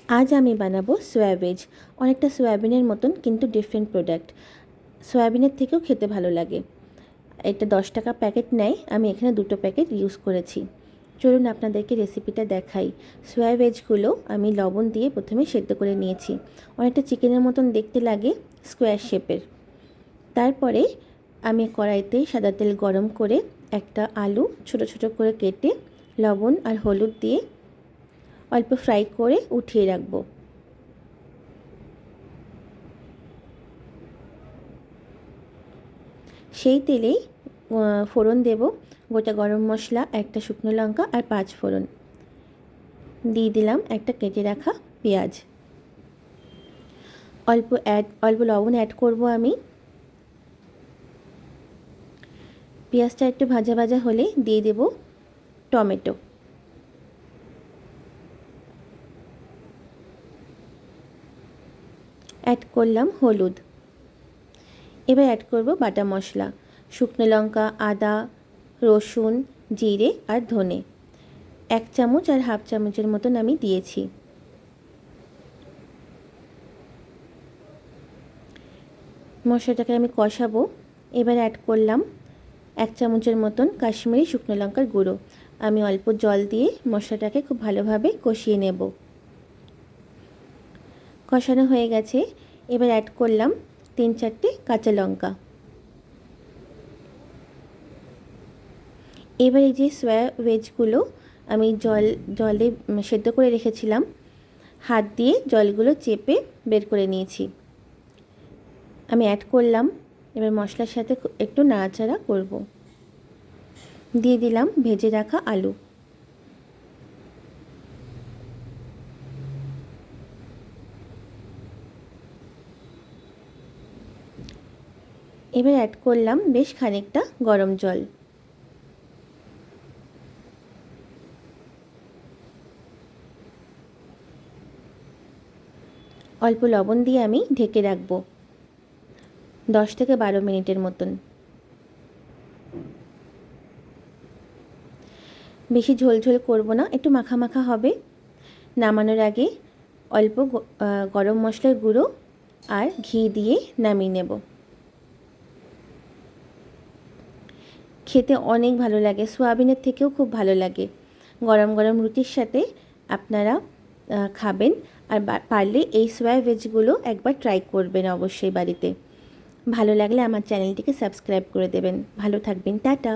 আজ আমি বানাবো সোয়া ভেজ। অনেকটা সয়াবিনের মতন কিন্তু ডিফারেন্ট প্রোডাক্ট। সয়াবিনের থেকেও খেতে ভালো লাগে। এটা 10 টাকা প্যাকেট নেয়, আমি এখানে 2টো প্যাকেট ইউজ করেছি। চলুন আপনাদেরকে রেসিপিটা দেখাই। সোয়া ভেজগুলো আমি লবণ দিয়ে প্রথমে সেদ্ধ করে নিয়েছি। অনেকটা চিকেনের মতন দেখতে লাগে, স্কোয়ার শেপের। তারপরে আমি কড়াইতে সাদা তেল গরম করে একটা আলু ছোট ছোট করে কেটে লবণ আর হলুদ দিয়ে অল্প ফ্রাই করে উঠিয়ে রাখবো। সেই তেলেই ফোড়ন দেব গোটা গরম মশলা, একটা শুকনো লঙ্কা আর 5 ফোড়ন। দিয়ে দিলাম একটা কেটে রাখা পেঁয়াজ। অল্প লবণ অ্যাড করব আমি। পেঁয়াজটা একটু ভাজা ভাজা হলে দিয়ে দেব টমেটো। অ্যাড করলাম হলুদ। এবার অ্যাড করব বাটা মশলা, শুকনো লঙ্কা, আদা, রসুন, জিরে আর ধনে। 1 চামচ আর হাফ চামচের মতন আমি দিয়েছি। মশলাটাকে আমি কষাবো। এবার অ্যাড করলাম 1 চামচের মতন কাশ্মীরি শুকনো লঙ্কার গুঁড়ো। আমি অল্প জল দিয়ে মশলাটাকে খুব ভালোভাবে কষিয়ে নেব। কষানো হয়ে গেছে। এবার অ্যাড করলাম 3-4টে কাঁচা লঙ্কা। এবার এই যে সোয়া ভেজগুলো আমি জলে সেদ্ধ করে রেখেছিলাম, হাত দিয়ে জলগুলো চেপে বের করে নিয়েছি। আমি অ্যাড করলাম। এবার মশলার সাথে একটু নাড়াচাড়া করব। দিয়ে দিলাম ভেজে রাখা আলু। এবার অ্যাড করলাম বেশ খানিকটা গরম জল। অল্প লবণ দিয়ে আমি ঢেকে রাখবো 10 থেকে 12 মিনিটের মতন। বেশি ঝোল করব না, একটু মাখা মাখা হবে। নামানোর আগে অল্প গরম মশলার গুঁড়ো আর ঘি দিয়ে নামিয়ে নেব। খেতে অনেক ভালো লাগে, সোয়াবিনের থেকেও খুব ভালো লাগে। গরম গরম রুটির সাথে আপনারা খাবেন। আর পারলে এই সোয়া ভেজগুলো একবার ট্রাই করবেন অবশ্যই বাড়িতে। ভালো লাগলে আমার চ্যানেলটিকে সাবস্ক্রাইব করে দেবেন। ভালো থাকবেন, টাটা।